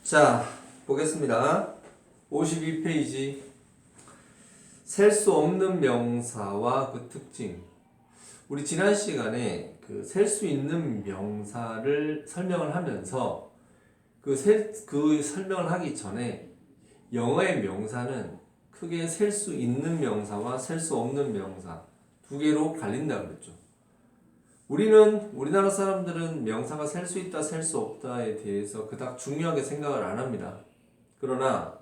자, 보겠습니다. 52페이지. 셀 수 없는 명사와 그 특징. 우리 지난 시간에 그 셀 수 있는 명사를 설명을 하면서 그 설명을 하기 전에 영어의 명사는 크게 셀 수 있는 명사와 셀 수 없는 명사 두 개로 갈린다 그랬죠. 우리나라 사람들은 명사가 셀 수 있다, 셀 수 없다에 대해서 그닥 중요하게 생각을 안 합니다. 그러나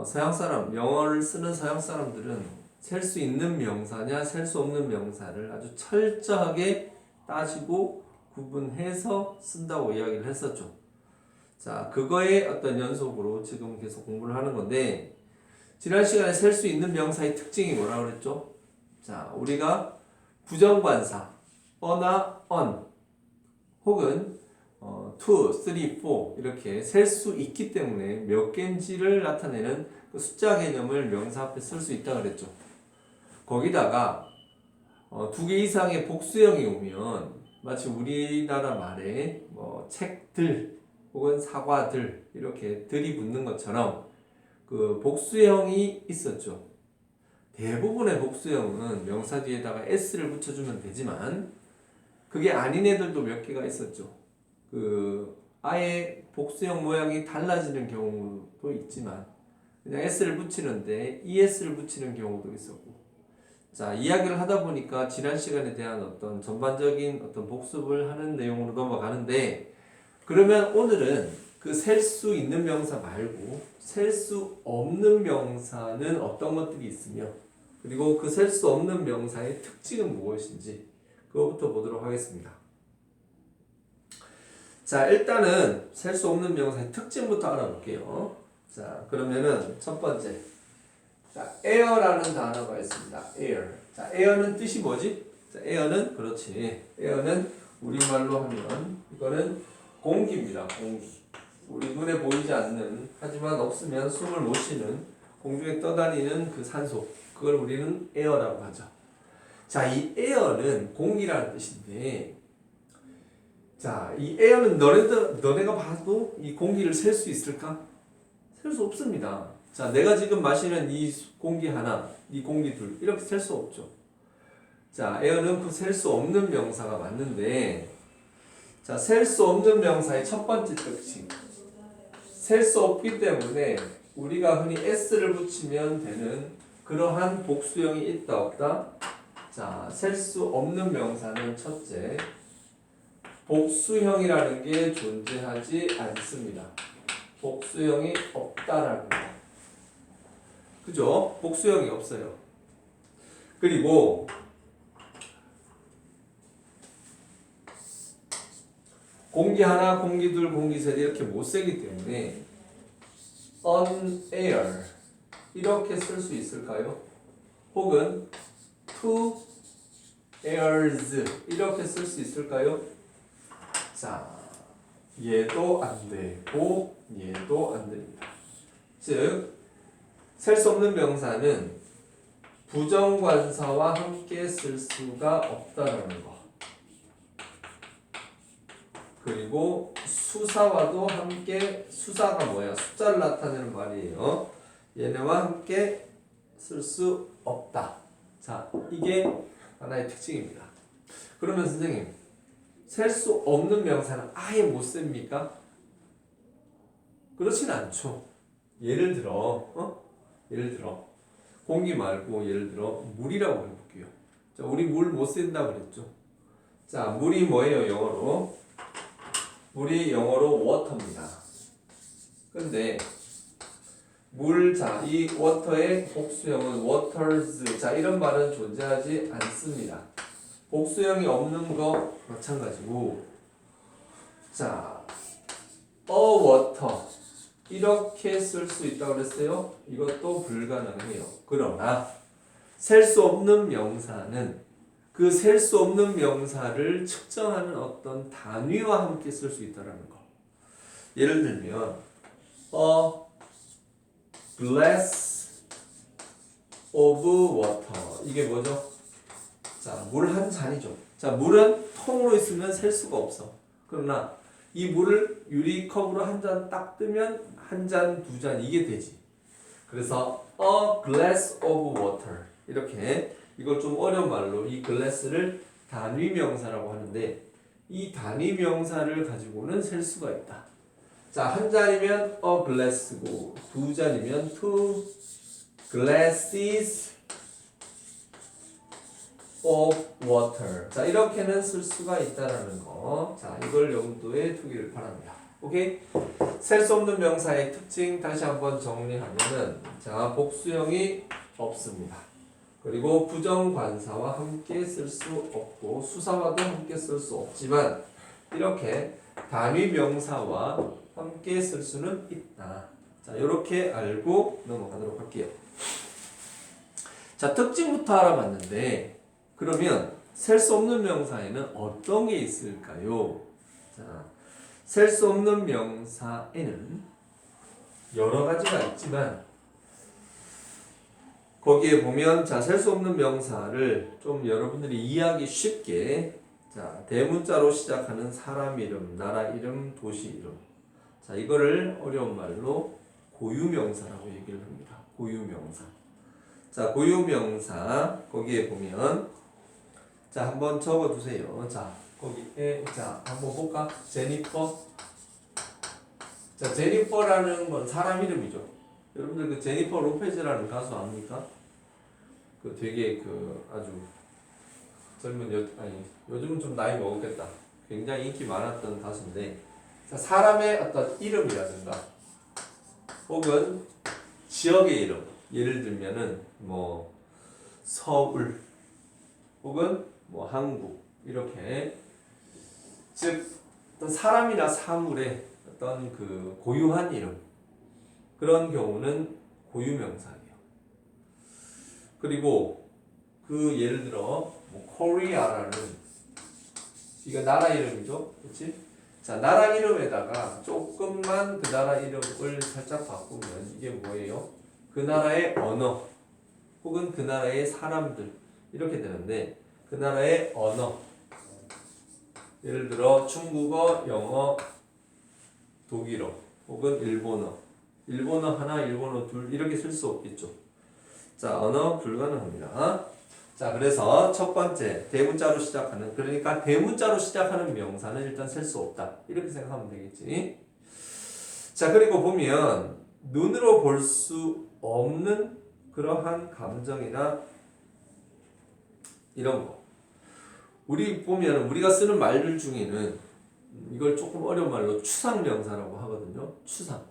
서양 사람, 영어를 쓰는 서양 사람들은 셀 수 있는 명사냐, 셀 수 없는 명사를 아주 철저하게 따지고 구분해서 쓴다고 이야기를 했었죠. 자, 그거의 어떤 연속으로 지금 계속 공부를 하는 건데, 지난 시간에 셀 수 있는 명사의 특징이 뭐라고 그랬죠? 자, 우리가 부정관사, 어나 on 혹은 2, 3, 4 이렇게 셀 수 있기 때문에 몇 개인지를 나타내는 그 숫자 개념을 명사 앞에 쓸 수 있다 그랬죠. 거기다가 두 개 이상의 복수형이 오면 마치 우리나라 말에 뭐 책들 혹은 사과들 이렇게 들이 붙는 것처럼 그 복수형이 있었죠. 대부분의 복수형은 명사 뒤에다가 s를 붙여주면 되지만 그게 아닌 애들도 몇 개가 있었죠. 아예 복수형 모양이 달라지는 경우도 있지만 그냥 s를 붙이는데 es를 붙이는 경우도 있었고. 자, 이야기를 하다 보니까 지난 시간에 대한 어떤 전반적인 어떤 복습을 하는 내용으로 넘어가는데, 그러면 오늘은 그 셀 수 있는 명사 말고 셀 수 없는 명사는 어떤 것들이 있으며, 그리고 그 셀 수 없는 명사의 특징은 무엇인지 그거부터 보도록 하겠습니다. 자, 일단은 셀 수 없는 명사의 특징부터 알아볼게요. 자, 그러면은 첫 번째, 자, air라는 단어가 있습니다. air. 자, air는 뜻이 뭐지? 자, air는 그렇지. air는 우리말로 하면 이거는 공기입니다. 공기. 우리 눈에 보이지 않는, 하지만 없으면 숨을 못 쉬는 공중에 떠다니는 그 산소. 그걸 우리는 air라고 하죠. 자, 이 air는 공기라는 뜻인데, 자, 이 air는 너네가 봐도 이 공기를 셀 수 있을까? 셀 수 없습니다. 자, 내가 지금 마시는 이 공기 하나, 이 공기 둘, 이렇게 셀 수 없죠. 자, air는 그 셀 수 없는 명사가 맞는데, 자, 셀 수 없는 명사의 첫 번째 특징. 셀 수 없기 때문에 우리가 흔히 s를 붙이면 되는 그러한 복수형이 있다, 없다? 자, 셀 수 없는 명사는 첫째, 복수형이라는 게 존재하지 않습니다. 복수형이 없다라는 거. 그죠? 복수형이 없어요. 그리고 공기 하나, 공기 둘, 공기 셋 이렇게 못 쓰기 때문에 on air 이렇게 쓸 수 있을까요? 혹은 two airs 이렇게 쓸 수 있을까요? 자, 얘도 안 되고 얘도 안 됩니다. 즉, 셀 수 없는 명사는 부정관사와 함께 쓸 수가 없다는 거. 그리고 수사와도 함께, 수사가 뭐야? 숫자를 나타내는 말이에요. 얘네와 함께 쓸 수 없다. 자, 이게 하나의 특징입니다. 그러면 선생님, 셀 수 없는 명사는 아예 못 씁니까? 그렇진 않죠. 예를 들어 공기 말고 예를 들어 물이라고 해볼게요. 자, 우리 물 못 쓴다 그랬죠. 자, 물이 뭐예요, 영어로? 물이 영어로 water입니다. 근데 자, 이 water의 복수형은 waters. 자, 이런 말은 존재하지 않습니다. 복수형이 없는 거 마찬가지고, 자, a water 이렇게 쓸 수 있다고 그랬어요. 이것도 불가능해요. 그러나 셀 수 없는 명사는 그 셀 수 없는 명사를 측정하는 어떤 단위와 함께 쓸 수 있다는 거. 예를 들면 a glass of water. 이게 뭐죠? 자, 물 한 잔이죠. 자, 물은 통으로 있으면 셀 수가 없어. 그러나 이 물을 유리컵으로 한 잔 딱 뜨면 한 잔, 두 잔 이게 되지. 그래서 a glass of water 이렇게 이걸 좀 어려운 말로 이 glass를 단위 명사라고 하는데 이 단위 명사를 가지고는 셀 수가 있다. 자, 한 잔이면 a glass고 두 잔이면 two glasses of water. 자, 이렇게는 쓸 수가 있다라는 거. 자, 이걸 염두에 두기를 바랍니다. 오케이? 셀 수 없는 명사의 특징 다시 한번 정리하면은 자, 복수형이 없습니다. 그리고 부정관사와 함께 쓸 수 없고 수사와도 함께 쓸 수 없지만 이렇게 단위 명사와 함께 쓸 수는 있다. 자, 이렇게 알고 넘어가도록 할게요. 자, 특징부터 알아봤는데 그러면 셀 수 없는 명사에는 어떤 게 있을까요? 자, 셀 수 없는 명사에는 여러 가지가 있지만 거기에 보면 자, 셀 수 없는 명사를 좀 여러분들이 이해하기 쉽게 자, 대문자로 시작하는 사람 이름, 나라 이름, 도시 이름. 자, 이거를 어려운 말로 고유명사라고 얘기를 합니다. 고유명사. 자, 고유명사 거기에 보면 자, 한번 적어 두세요. 자, 거기에 자, 한번 볼까? 제니퍼. 자, 제니퍼라는 건 사람 이름이죠. 여러분들 그 제니퍼 로페즈라는 가수 압니까? 그 되게 그 아주 젊은 아니 요즘은 좀 나이 먹었겠다. 굉장히 인기 많았던 가수인데 자, 사람의 어떤 이름이라든가 혹은 지역의 이름 예를 들면은 뭐 서울 혹은 뭐 한국 이렇게 즉 어떤 사람이나 사물의 어떤 그 고유한 이름 그런 경우는 고유명사예요. 그리고 그 예를 들어 뭐 코리아라는 이거 나라 이름이죠, 그렇지? 자, 나라 이름에다가 조금만 그 나라 이름을 살짝 바꾸면 이게 뭐예요? 그 나라의 언어 혹은 그 나라의 사람들 이렇게 되는데 그 나라의 언어 예를 들어 중국어, 영어, 독일어 혹은 일본어 하나, 일본어 둘 이렇게 쓸 수 없겠죠. 자, 언어 불가능합니다. 자, 그래서 첫 번째 대문자로 시작하는 그러니까 대문자로 시작하는 명사는 일단 셀 수 없다. 이렇게 생각하면 되겠지. 자, 그리고 보면 눈으로 볼 수 없는 그러한 감정이나 이런 거. 우리 보면 우리가 쓰는 말들 중에는 이걸 조금 어려운 말로 추상명사라고 하거든요. 추상.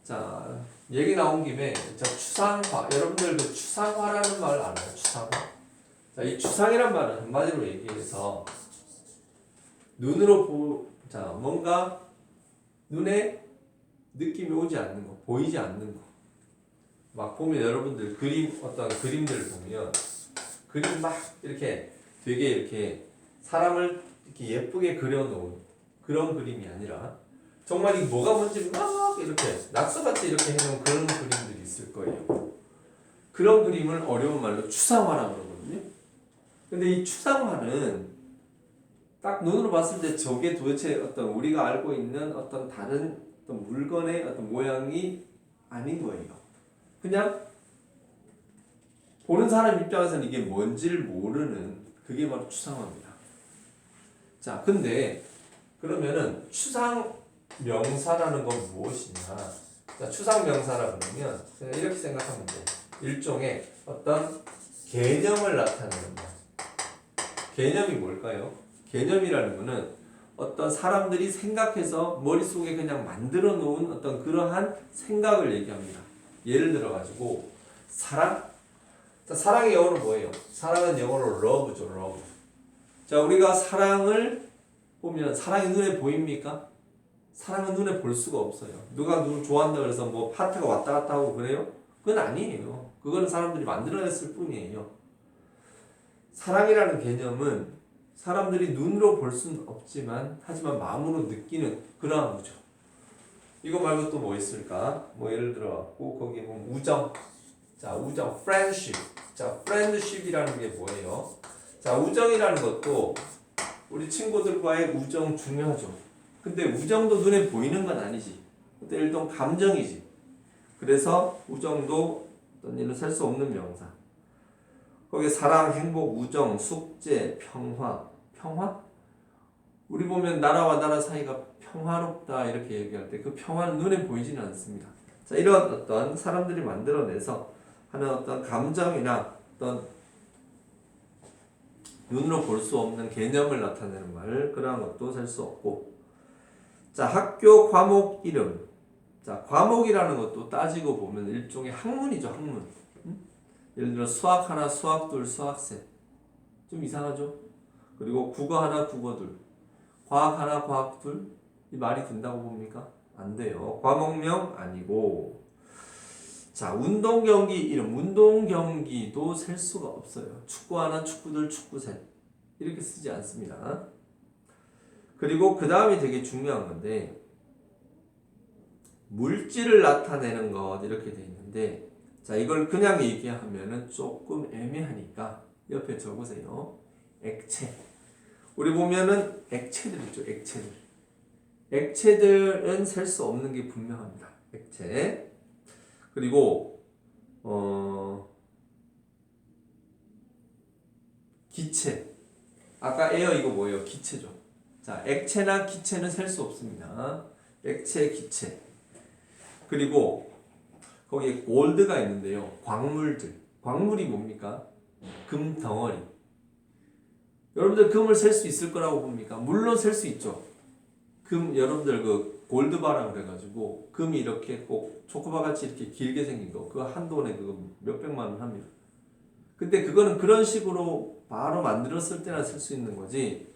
자, 얘기 나온 김에 자, 추상화. 여러분들 그 추상화라는 말 알아요? 추상화. 자, 이 추상이란 말은 한마디로 얘기해서 눈으로 자, 뭔가 눈에 느낌이 오지 않는 거, 보이지 않는 거. 막 보면 여러분들 어떤 그림들 보면 그림 막 이렇게 되게 이렇게 사람을 이렇게 예쁘게 그려놓은 그런 그림이 아니라 정말 이 뭐가 뭔지 막 이렇게 낙서같이 이렇게 해놓은 그런 그림들이 있을 거예요. 그런 그림을 어려운 말로 추상화라고 그러거든요. 근데 이 추상화는 딱 눈으로 봤을 때 저게 도대체 어떤 우리가 알고 있는 어떤 다른 어떤 물건의 어떤 모양이 아닌 거예요. 그냥 보는 사람 입장에서는 이게 뭔지를 모르는 그게 바로 추상화입니다. 자, 근데 그러면은 추상명사라는 건 무엇이냐? 자, 추상명사라 그러면 그냥 이렇게 생각하면 돼. 일종의 어떤 개념을 나타내는 말. 개념이 뭘까요? 개념이라는 거는 어떤 사람들이 생각해서 머릿속에 그냥 만들어 놓은 어떤 그러한 생각을 얘기합니다. 예를 들어 가지고 사랑? 자, 사랑의 영어로 뭐예요? 사랑은 영어로 love죠, love. 자, 우리가 사랑을 보면 사랑이 눈에 보입니까? 사랑은 눈에 볼 수가 없어요. 누가 누굴 좋아한다 그래서 뭐 하트가 왔다 갔다 하고 그래요? 그건 아니에요. 그거는 사람들이 만들어냈을 뿐이에요. 사랑이라는 개념은 사람들이 눈으로 볼 수는 없지만 하지만 마음으로 느끼는 그러한 거죠. 이거 말고 또 뭐 있을까? 뭐 예를 들어 갖고 거기에 보면 우정. 자, 우정, friendship. 자, friendship이라는 게 뭐예요? 자, 우정이라는 것도 우리 친구들과의 우정 중요하죠. 근데 우정도 눈에 보이는 건 아니지. 어떤 일종 감정이지. 그래서 우정도 어떤 일로 셀 수 없는 명사. 거기에 사랑, 행복, 우정, 숙제, 평화. 평화? 우리 보면 나라와 나라 사이가 평화롭다 이렇게 얘기할 때 그 평화는 눈에 보이지는 않습니다. 자, 이런 어떤 사람들이 만들어내서 하는 어떤 감정이나 어떤 눈으로 볼 수 없는 개념을 나타내는 말, 그러한 것도 셀 수 없고. 자, 학교 과목 이름. 자, 과목이라는 것도 따지고 보면 일종의 학문이죠, 학문. 예를 들어 수학 하나, 수학 둘, 수학 셋. 좀 이상하죠? 그리고 국어 하나, 국어 둘. 과학 하나, 과학 둘. 이 말이 된다고 봅니까? 안 돼요. 과목명 아니고. 자, 운동 경기 이름. 운동 경기도 셀 수가 없어요. 축구 하나, 축구 둘, 축구 셋. 이렇게 쓰지 않습니다. 그리고 그 다음이 되게 중요한 건데, 물질을 나타내는 것 이렇게 돼 있는데, 자, 이걸 그냥 얘기하면은 조금 애매하니까 옆에 적으세요. 액체. 우리 보면은 액체들 있죠, 액체들. 액체들은 셀 수 없는 게 분명합니다. 액체. 그리고 기체. 아까 에어 이거 뭐예요? 기체죠. 자, 액체나 기체는 셀 수 없습니다. 액체, 기체. 그리고 거기에 골드가 있는데요. 광물들. 광물이 뭡니까? 금 덩어리. 여러분들 금을 셀 수 있을 거라고 봅니까? 물론 셀 수 있죠. 금, 여러분들 그 골드바라 그래가지고 금이 이렇게 꼭 초코바 같이 이렇게 길게 생긴 거, 그거 한 돈에 그거 몇백만 원 합니다. 근데 그거는 그런 식으로 바로 만들었을 때나 쓸 수 있는 거지.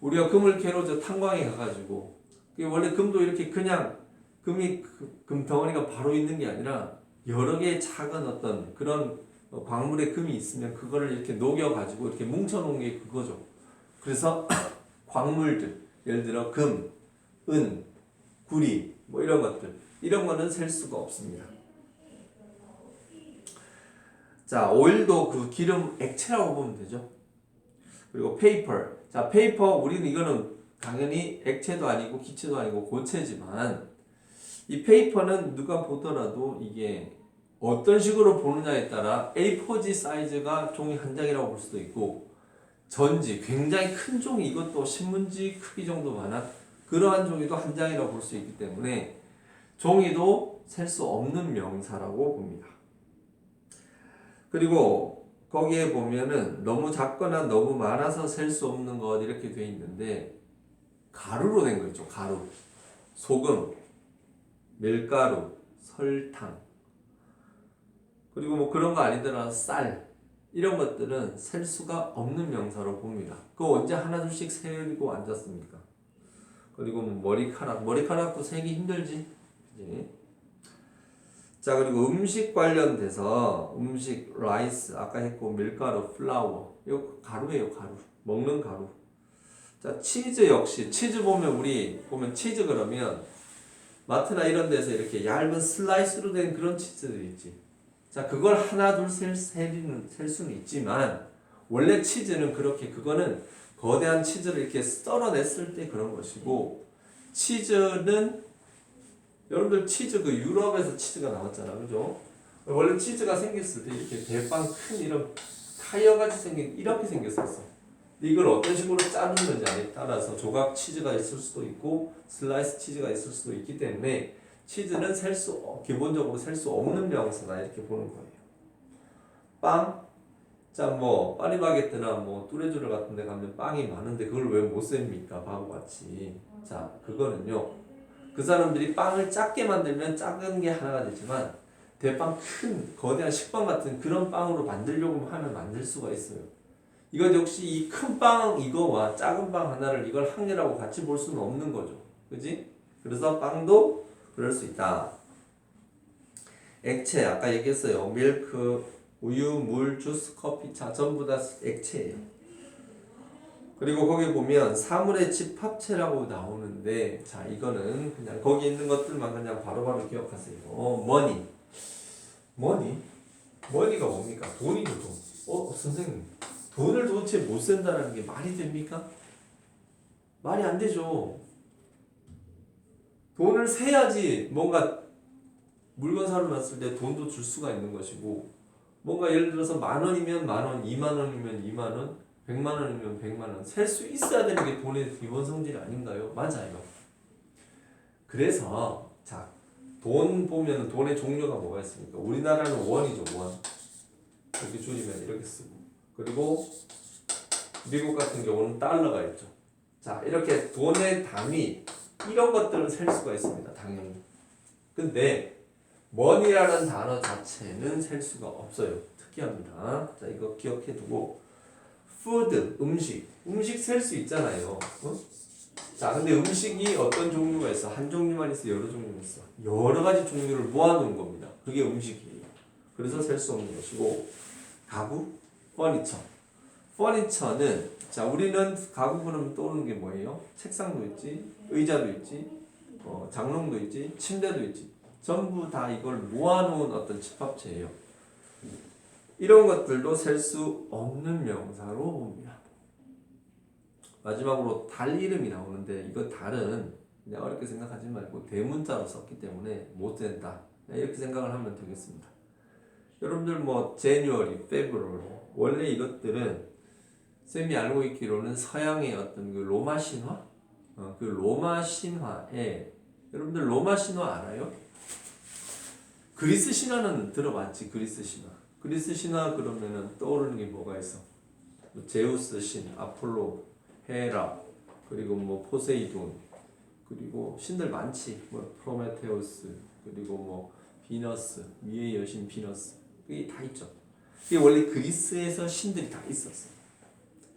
우리가 금을 캐러 저 탄광에 가가지고, 원래 금도 이렇게 그냥 금이 금 덩어리가 바로 있는 게 아니라 여러 개의 작은 어떤 그런 광물의 금이 있으면 그거를 이렇게 녹여가지고 이렇게 뭉쳐놓은 게 그거죠. 그래서 광물들, 예를 들어 금, 은, 구리, 뭐 이런 것들, 이런 거는 셀 수가 없습니다. 자, 오일도 그 기름 액체라고 보면 되죠. 그리고 페이퍼. 자, 페이퍼, 우리는 이거는 당연히 액체도 아니고 기체도 아니고 고체지만, 이 페이퍼는 누가 보더라도 이게 어떤 식으로 보느냐에 따라 A4지 사이즈가 종이 한 장이라고 볼 수도 있고, 전지, 굉장히 큰 종이, 이것도 신문지 크기 정도만한 그러한 종이도 한 장이라고 볼 수 있기 때문에 종이도 셀 수 없는 명사라고 봅니다. 그리고 거기에 보면은 너무 작거나 너무 많아서 셀 수 없는 것 이렇게 돼 있는데, 가루로 된 거 있죠. 가루. 소금, 밀가루, 설탕. 그리고 뭐 그런 거 아니더라도 쌀. 이런 것들은 셀 수가 없는 명사로 봅니다. 그거 언제 하나 둘씩 세고 앉았습니까? 그리고 뭐 머리카락도 세기 힘들지. 그치? 자, 그리고 음식 관련돼서 음식, 라이스 아까 했고, 밀가루, 플라워. 이거 가루예요, 가루. 먹는 가루. 자, 치즈 역시, 치즈 보면 우리 보면 치즈 그러면 마트나 이런 데서 이렇게 얇은 슬라이스로 된 그런 치즈들 있지. 자, 그걸 하나 둘 셀 수는 있지만, 원래 치즈는 그렇게, 그거는 거대한 치즈를 이렇게 썰어냈을 때 그런 것이고, 치즈는 여러분들 치즈 그 유럽에서 치즈가 나왔잖아, 그죠? 원래 치즈가 생겼을 때 이렇게 대빵 큰 이런 타이어 같이 생긴 이렇게 생겼었어. 이걸 어떤 식으로 자르느냐에 따라서 조각 치즈가 있을 수도 있고 슬라이스 치즈가 있을 수도 있기 때문에 치즈는 기본적으로 셀 수 없는 명사다 이렇게 보는 거예요. 빵, 자, 뭐 파리바게뜨나 뭐 뚜레쥬르 같은 데 가면 빵이 많은데 그걸 왜 못 셉니까? 바보같이. 자, 그거는요, 그 사람들이 빵을 작게 만들면 작은 게 하나가 되지만 대빵 큰 거대한 식빵 같은 그런 빵으로 만들려고 하면 만들 수가 있어요. 이건 역시 이 큰 빵 이거와 작은 빵 하나를 이걸 학례라고 같이 볼 수는 없는 거죠. 그지? 그래서 빵도 그럴 수 있다. 액체 아까 얘기했어요. 밀크, 우유, 물, 주스, 커피, 차 전부 다 액체예요. 그리고 거기 보면 사물의 집합체라고 나오는데, 자, 이거는 그냥 거기 있는 것들만 그냥 바로바로 기억하세요. 머니가 뭡니까? 돈이죠, 돈. 선생님, 돈을 도대체 못 쓴다는 게 말이 됩니까? 말이 안 되죠. 돈을 세야지 뭔가 물건 사러 갔을 때 돈도 줄 수가 있는 것이고, 뭔가 예를 들어서 10,000원이면 10,000원, 20,000원이면 20,000원, 100,000원이면 100,000원 셀 수 있어야 되는 게 돈의 기본 성질 아닌가요? 맞아요. 그래서 자, 돈 보면 돈의 종류가 뭐가 있습니까? 우리나라는 원이죠, 원. 이렇게 줄이면 이렇게 쓰고, 그리고 미국 같은 경우는 달러가 있죠. 자, 이렇게 돈의 단위 이런 것들은 셀 수가 있습니다, 당연히. 근데 money라는 단어 자체는 셀 수가 없어요. 특이합니다. 자, 이거 기억해 두고, food, 음식 셀 수 있잖아요. 어? 자, 근데 음식이 어떤 종류가 있어? 한 종류만 있어? 여러 종류가 있어? 여러 가지 종류를 모아놓은 겁니다. 그게 음식이에요. 그래서 셀 수 없는 것이고, 가구, 퍼니처는 자, 우리는 가구 그러면 떠오르는 게 뭐예요? 책상도 있지, 의자도 있지, 장롱도 있지, 침대도 있지. 전부 다 이걸 모아놓은 어떤 집합체예요. 이런 것들도 셀 수 없는 명사로 봅니다. 마지막으로 달 이름이 나오는데, 이거 달은 그냥 어렵게 생각하지 말고 대문자로 썼기 때문에 못 센다, 이렇게 생각을 하면 되겠습니다. 여러분들 뭐 January, February, 원래 이것들은 쌤이 알고 있기로는 서양의 어떤 그 로마 신화, 그 로마 신화에, 여러분들 로마 신화 알아요? 그리스 신화는 들어봤지. 그리스 신화. 그리스 신화 그러면은 떠오르는 게 뭐가 있어? 뭐 제우스 신, 아폴로, 헤라, 그리고 뭐 포세이돈, 그리고 신들 많지. 뭐 프로메테우스, 그리고 뭐 비너스, 미의 여신 비너스, 이게 다 있죠. 이게 원래 그리스에서 신들이 다 있었어.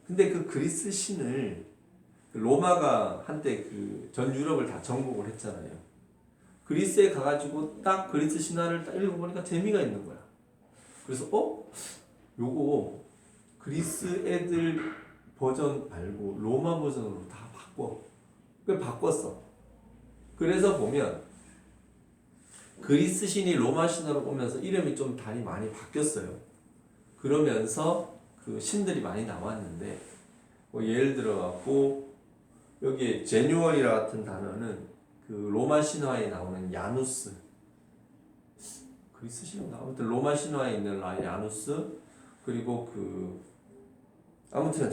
근데 그 그리스 신을 로마가 한때 그 전 유럽을 다 정복을 했잖아요. 그리스에 가가지고 딱 그리스 신화를 딱 읽어보니까 재미가 있는 거야. 그래서 요거 그리스 애들 버전 말고 로마 버전으로 다 바꿔. 그걸 바꿨어. 그래서 보면 그리스 신이 로마 신화로 오면서 이름이 좀 달이 많이 바뀌었어요. 그러면서 그 신들이 많이 나왔는데, 뭐 예를 들어 갖고 여기 제뉴얼이라 같은 단어는 그 로마 신화에 나오는 야누스, 그리스 신화 아무튼 로마 신화에 있는 야누스, 그리고 그 아무튼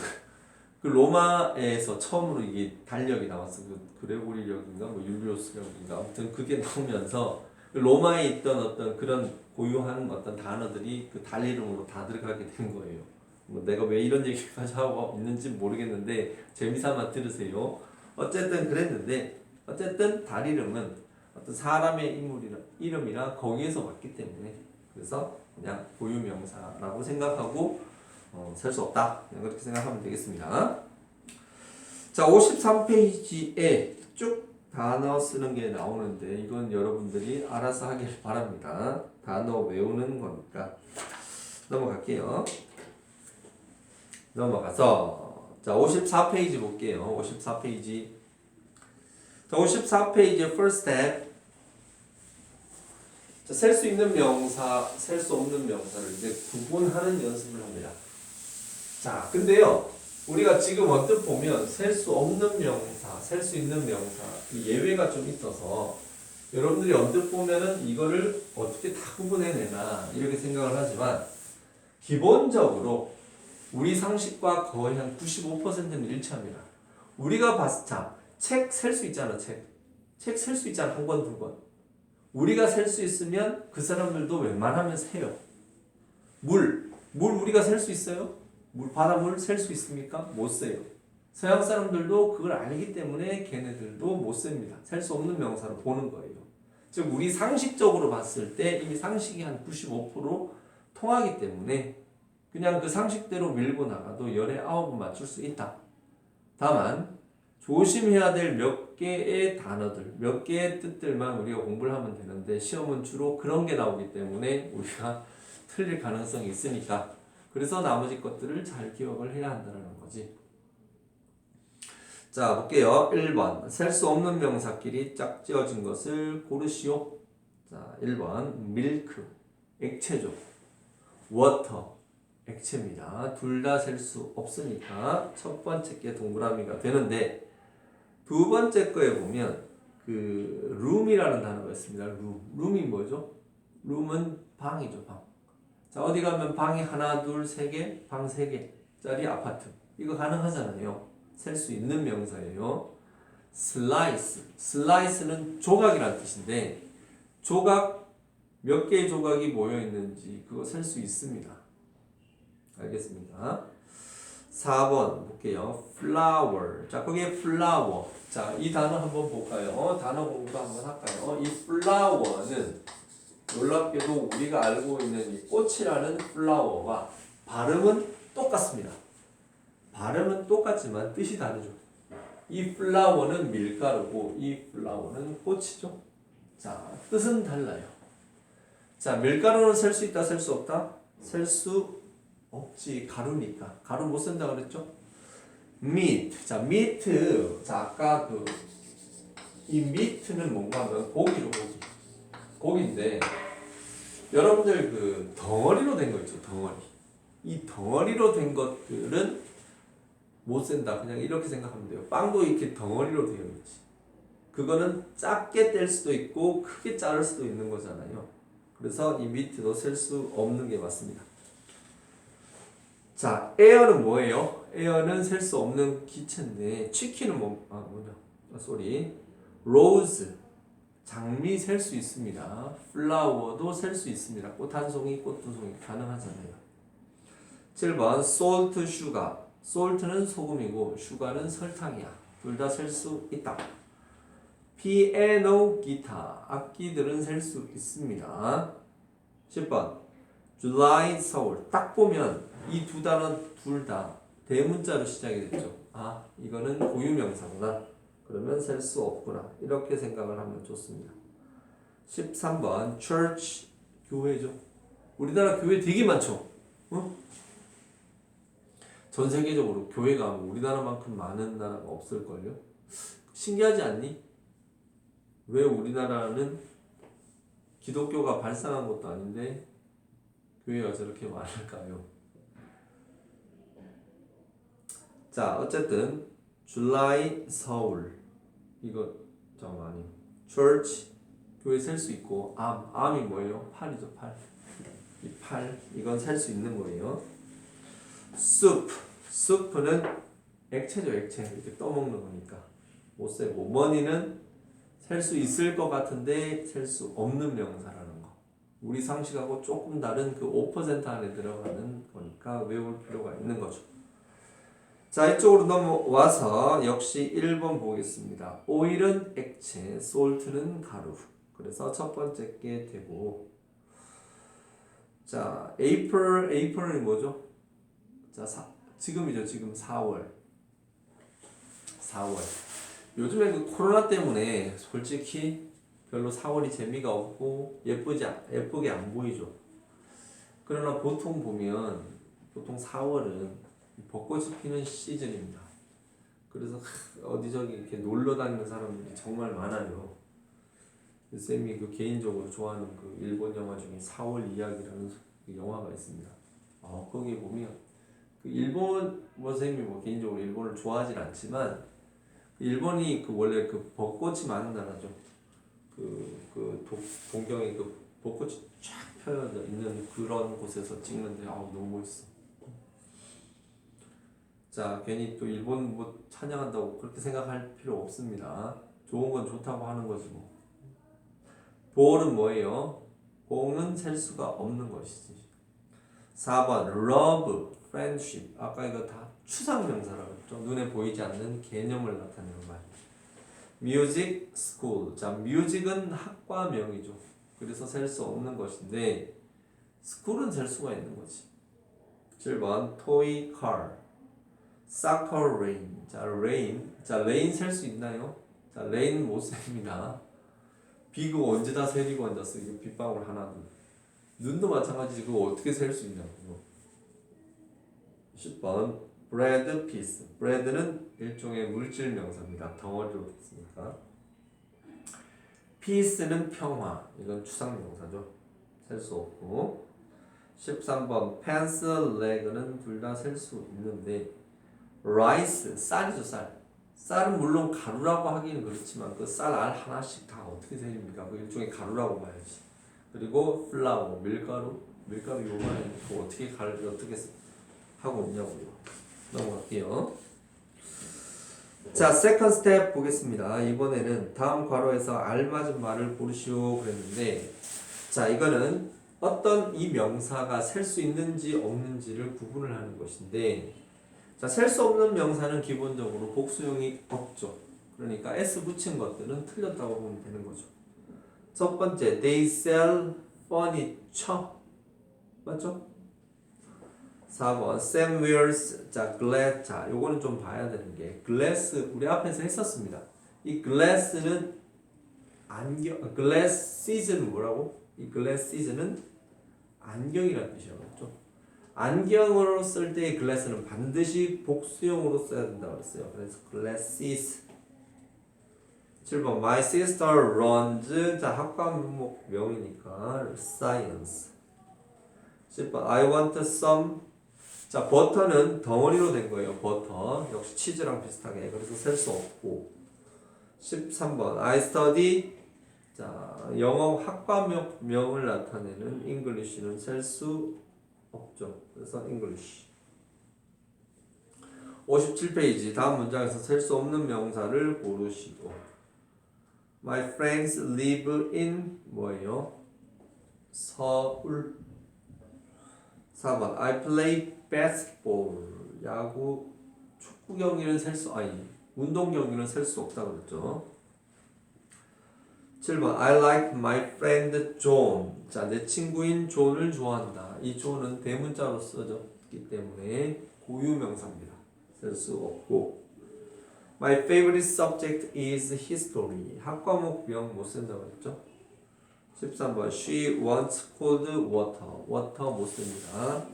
그 로마에서 처음으로 이게 달력이 나왔어. 그 그레고리력인가 뭐 율리오스력인가 아무튼 그게 나오면서 로마에 있던 어떤 그런 고유한 어떤 단어들이 그 달 이름으로 다 들어가게 된 거예요. 뭐 내가 왜 이런 얘기까지 하고 있는지 모르겠는데 재미삼아 들으세요. 어쨌든 그랬는데, 어쨌든 달 이름은 어떤 사람의 이름이라 거기에서 왔기 때문에, 그래서 그냥 고유명사라고 생각하고 셀 수 없다, 그렇게 생각하면 되겠습니다. 자, 53페이지에 쭉 단어 쓰는 게 나오는데, 이건 여러분들이 알아서 하길 바랍니다. 단어 외우는 거니까. 넘어갈게요. 넘어가서 자, 54페이지 볼게요. 54페이지. 자, 54페이지 first step. 자, 셀 수 있는 명사, 셀 수 없는 명사를 이제 구분하는 연습을 합니다. 자, 근데요, 우리가 지금 언뜻 보면 셀 수 없는 명사, 셀 수 있는 명사, 이 예외가 좀 있어서 여러분들이 언뜻 보면은 이거를 어떻게 다 구분해내나 이렇게 생각을 하지만, 기본적으로 우리 상식과 거의 한 95%는 일치합니다. 우리가 자, 책 셀 수 있잖아, 책 셀 수 있잖아, 한 권, 두 권. 우리가 셀 수 있으면 그 사람들도 웬만하면 세요. 물 우리가 셀 수 있어요? 바닷물 셀 수 있습니까? 못 세요. 서양 사람들도 그걸 알기 때문에 걔네들도 못 셉니다. 셀 수 없는 명사로 보는 거예요. 즉 우리 상식적으로 봤을 때 이미 상식이 한 95% 통하기 때문에 그냥 그 상식대로 밀고 나가도 열에 9은 맞출 수 있다. 다만 조심해야 될 몇 개의 단어들, 몇 개의 뜻들만 우리가 공부를 하면 되는데, 시험은 주로 그런 게 나오기 때문에 우리가 틀릴 가능성이 있으니까, 그래서 나머지 것들을 잘 기억을 해야 한다는 거지. 자, 볼게요. 1번. 셀 수 없는 명사끼리 짝지어진 것을 고르시오. 자, 1번. 밀크, 액체죠. 워터, 액체입니다. 둘 다 셀 수 없으니까 첫 번째 게 동그라미가 되는데, 두 번째 거에 보면 그 룸이라는 단어가 있습니다. 룸이 뭐죠? 룸은 방이죠, 방. 자, 어디 가면 방이 하나, 둘, 세 개, 방 세 개짜리 아파트. 이거 가능하잖아요. 셀 수 있는 명사예요. 슬라이스는 조각이라는 뜻인데 조각 몇 개의 조각이 모여 있는지 그거 셀 수 있습니다. 알겠습니까? 4번 볼게요. flower. 자, 거기에 flower. 자, 이 단어 한번 볼까요? 단어 공부 한번 할까요? 이 flower는 놀랍게도 우리가 알고 있는 이 꽃이라는 flower와 발음은 똑같습니다. 발음은 똑같지만 뜻이 다르죠. 이 flower는 밀가루고 이 flower는 꽃이죠. 자, 뜻은 달라요. 자, 밀가루는 셀 수 있다, 셀 수 없다? 셀 수 없지. 가루니까. 가루 못 쓴다 그랬죠? meat. 자, meat. 자, 아까 이 meat는 뭔가 하면 고기로 고기인데 여러분들 덩어리로 된 거 있죠, 덩어리. 이 덩어리로 된 것들은 못 쓴다. 그냥 이렇게 생각하면 돼요. 빵도 이렇게 덩어리로 되어 있지. 그거는 작게 뗄 수도 있고 크게 자를 수도 있는 거잖아요. 그래서 이 meat도 셀 수 없는 게 맞습니다. 자, air는 뭐예요? air는 셀 수 없는 기체인데 치킨은 rose 장미 셀 수 있습니다. flower도 셀 수 있습니다. 꽃 한 송이, 꽃 두 송이 가능하잖아요. 7번 salt, sugar. salt는 소금이고 sugar는 설탕이야. 둘 다 셀 수 있다. piano, 기타. 악기들은 셀 수 있습니다. 10번 July, 서울. 딱 보면 이 두 단어 둘 다 대문자로 시작이 됐죠. 아, 이거는 고유명사구나. 그러면 셀 수 없구나. 이렇게 생각을 하면 좋습니다. 13번 church, 교회죠. 우리나라 교회 되게 많죠. 어? 전 세계적으로 교회가 우리나라만큼 많은 나라가 없을걸요. 신기하지 않니? 왜 우리나라는 기독교가 발상한 것도 아닌데 교회가 저렇게 많을까요? 자, 어쨌든 July, 서울. 이거 잠깐만요. church, 교회 셀 수 있고 암이 뭐예요? 팔이죠, 팔. 이 팔, 이건 셀 수 있는 거예요. soup, 는 액체죠, 액체. 이렇게 떠먹는 거니까 못 세고. money는 셀 수 있을 것 같은데 셀 수 없는 명사라는 거. 우리 상식하고 조금 다른 그 5% 안에 들어가는 거니까 외울 필요가 있는 거죠. 자, 이쪽으로 넘어와서 역시 1번 보겠습니다. 오일은 액체, salt는 가루. 그래서 첫 번째 게 되고, 자, April이 뭐죠? 자, 지금이죠. 지금 4월. 요즘에 그 코로나 때문에 솔직히 별로 4월이 재미가 없고 예쁘게 안 보이죠. 그러나 보통 4월은 벚꽃이 피는 시즌입니다. 그래서 어디저기 이렇게 놀러 다니는 사람들이 정말 많아요. 쌤이 개인적으로 좋아하는 일본 영화 중에 4월 이야기라는 영화가 있습니다. 거기에 보면 일본 쌤이 개인적으로 일본을 좋아하진 않지만 일본이 원래 벚꽃이 많은 나라죠. 동경에 벚꽃이 쫙 펴져 있는 그런 곳에서 찍는데 너무 멋있어. 자, 괜히 또 일본 찬양한다고 그렇게 생각할 필요 없습니다. 좋은 건 좋다고 하는 거지 뭐. 보어는 뭐예요? 공은 셀 수가 없는 것이지. 4번 love, friendship. 아까 이거 다 추상명사라고 했죠. 눈에 보이지 않는 개념을 나타내는 말. music, school. 자, music은 학과명이죠. 그래서 셀 수 없는 것인데 school은 셀 수가 있는 거지. 7번 toy car, soccer rain. 자, rain 셀 수 있나요? 자, rain 못 셉니다. 비가 언제 다 세리고 앉았어. 이거 빗방울 하나도. 눈도 마찬가지지. 그거 어떻게 셀 수 있냐고. 10번 bread piece. bread는 일종의 물질 명사입니다. 덩어리로 됐으니까. peace는 평화. 이건 추상 명사죠. 셀 수 없고. 13번 pants leg는 둘 다 셀 수 있는데 rice, 쌀이죠, 쌀. 쌀은 물론 가루라고 하기는 그렇지만 그 쌀 알 하나씩 다 어떻게 생깁니까? 그 일종의 가루라고 봐야지. 그리고 플라워, 밀가루 요만해. 그거 어떻게 어떻게 하고 있냐고요. 넘어갈게요. 자, 세컨드 스텝 보겠습니다. 이번에는 다음 괄호에서 알맞은 말을 고르시오 그랬는데, 자, 이거는 어떤 이 명사가 셀 수 있는지 없는지를 구분을 하는 것인데, 자, 셀 수 없는 명사는 기본적으로 복수형이 없죠. 그러니까 s 붙인 것들은 틀렸다고 보면 되는 거죠. 첫 번째, they sell furniture. 맞죠? 4번, Sam wears, 자, glass. 자, 요거는 좀 봐야 되는 게, glass, 우리 앞에서 했었습니다. 이 glass는 glasses는 뭐라고? 이 glasses는 안경이라는 뜻이라고 했죠. 안경으로 쓸 때의 glass는 반드시 복수형으로 써야 된다고 그랬어요. 그래서 glasses. 7번, my sister runs. 자, 학과명이니까 science. 10번, I want some. 자, 버터는 덩어리로 된 거예요. 버터. 역시 치즈랑 비슷하게. 그래서 셀 수 없고. 13번, I study. 자, 영어 학과명을 나타내는 English는 셀 수 없죠. 그래서 English. 57페이지 다음 문장에서 셀 수 없는 명사를 고르시고. My friends live in 뭐예요? 서울. 4번 I play basketball. 야구, 축구 경기는 운동 경기는 셀 수 없다고 그랬죠. 7번 I like my friend John. 자, 내 친구인 존을 좋아한다. 이 존은 대문자로 써졌기 때문에 고유명사입니다. 셀 수 없고. My favorite subject is history. 학과목명 못 쓴다고 했죠. 13번 She wants cold water. water 못 씁니다.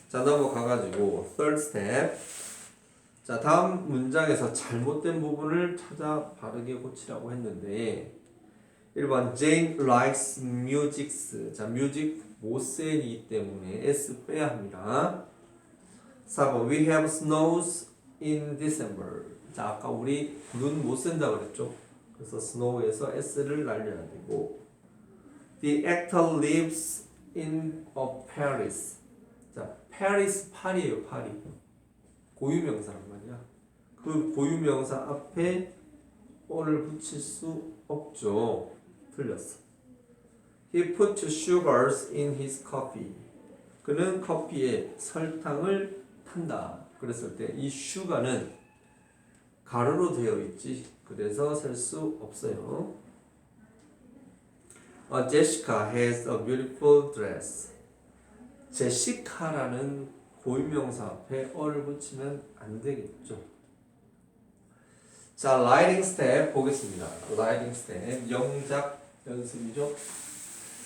자, 넘어가가지고 third step. 자, 다음 문장에서 잘못된 부분을 찾아 바르게 고치라고 했는데 1번 Jane likes music. 자, music 모센이기 때문에 S 빼야 합니다. 4번 We have snows in December. 자, 아까 우리 눈 못 쓴다 그랬죠. 그래서 snow에서 S를 날려야 되고 The actor lives in Paris. 자, Paris, 파리예요. 파리. 고유명사란 말이야. 그 고유명사 앞에 어를 붙일 수 없죠. 틀렸어. He put sugars in his coffee. 그는 커피에 설탕을 탄다. 그랬을 때 이 sugar는 가로로 되어 있지. 그래서 셀 수 없어요. Jessica has a beautiful dress. 제시카라는 고유명사 앞에 어를 붙이면 안 되겠죠. 자, 라이딩 스텝 보겠습니다. 라이딩 스텝 영작 연습이죠.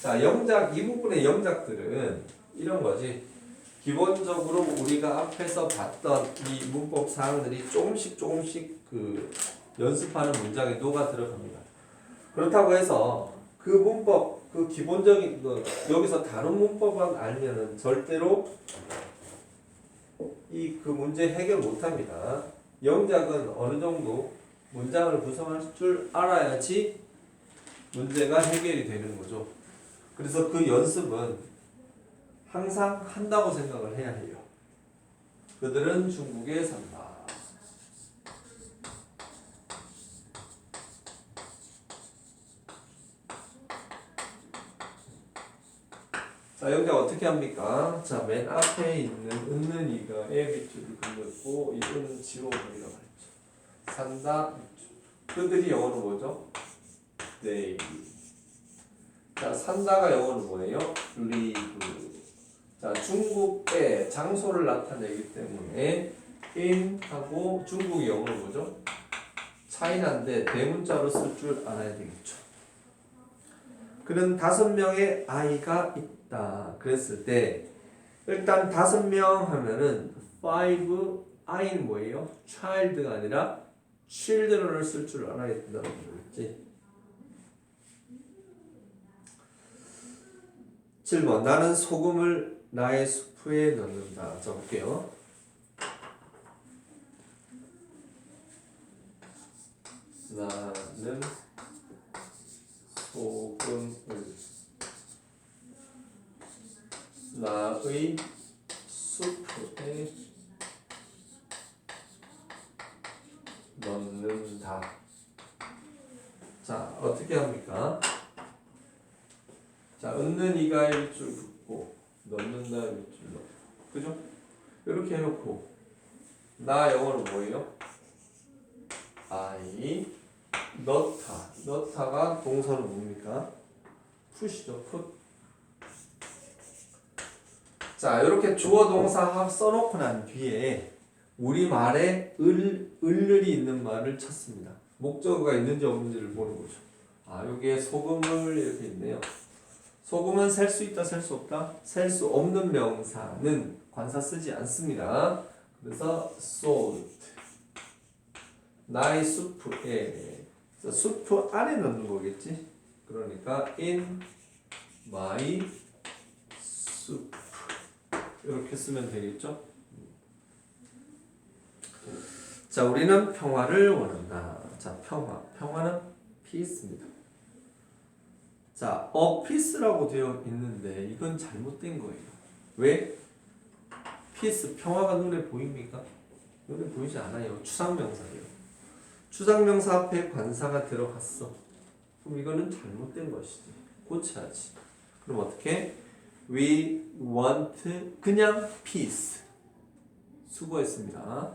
자, 영작 이 부분의 영작들은 이런 거지. 기본적으로 우리가 앞에서 봤던 이 문법 사항들이 조금씩 그 연습하는 문장에 녹아 들어갑니다. 그렇다고 해서 그 문법 그 기본적인 거 여기서 다른 문법만 알면은 절대로 그 문제 해결 못합니다. 영작은 어느 정도 문장을 구성할 줄 알아야지 문제가 해결이 되는 거죠. 그래서 그 연습은 항상 한다고 생각을 해야 해요. 그들은 중국에 산다. 자, 영작 어떻게 합니까? 자, 맨 앞에 있는 은는 이가 에 밑줄을 그렸고 이 은은 지워버리라고 했죠. 산다 밑줄. 그들이 영어로 뭐죠? they. 자, 산다가 영어로 뭐예요? live. 자, 중국의 장소를 나타내기 때문에 in 하고 중국이 영어로 뭐죠? 차이나인데 대문자로 쓸 줄 알아야 되겠죠. 그는 5명의 아이가 있다. 그랬을 때 일단 5명 하면은 5 아이는 뭐예요? child가 아니라 children을 쓸 줄 알아야 된다는 거겠지. 7번 나는 소금을 나의 수프에 넣는다. 적을게요. 나는 소금을 나의 수프에 넣는다. 자, 어떻게 합니까? 자, 얻는 이가 일줄 긋고 넣는다 일줄 넣고, 그죠? 이렇게 해놓고 나 영어로 뭐예요? I 넣다. 넣다가 동사로 뭡니까? 푸시죠. put. 자, 이렇게 주어 동사 써놓고 난 뒤에 우리말에 을이 있는 말을 찾습니다. 목적어가 있는지 없는지를 보는 거죠. 아, 여기에 소금을 이렇게 있네요. 소금은 셀 수 있다, 셀 수 없다? 셀 수 없는 명사는 관사 쓰지 않습니다. 그래서 salt. 나의 수프에, 수프 안에 넣는 거겠지? 그러니까 in my soup. 이렇게 쓰면 되겠죠? 자, 우리는 평화를 원한다. 자, 평화는 peace입니다. 자, peace라고 되어 있는데 이건 잘못된 거예요. 왜? peace, 평화가 눈에 보입니까? 눈에 보이지 않아요. 추상명사예요. 추상명사 앞에 관사가 들어갔어. 그럼 이거는 잘못된 것이지. 고쳐야지. 그럼 어떻게? We want 그냥 peace. 수고했습니다.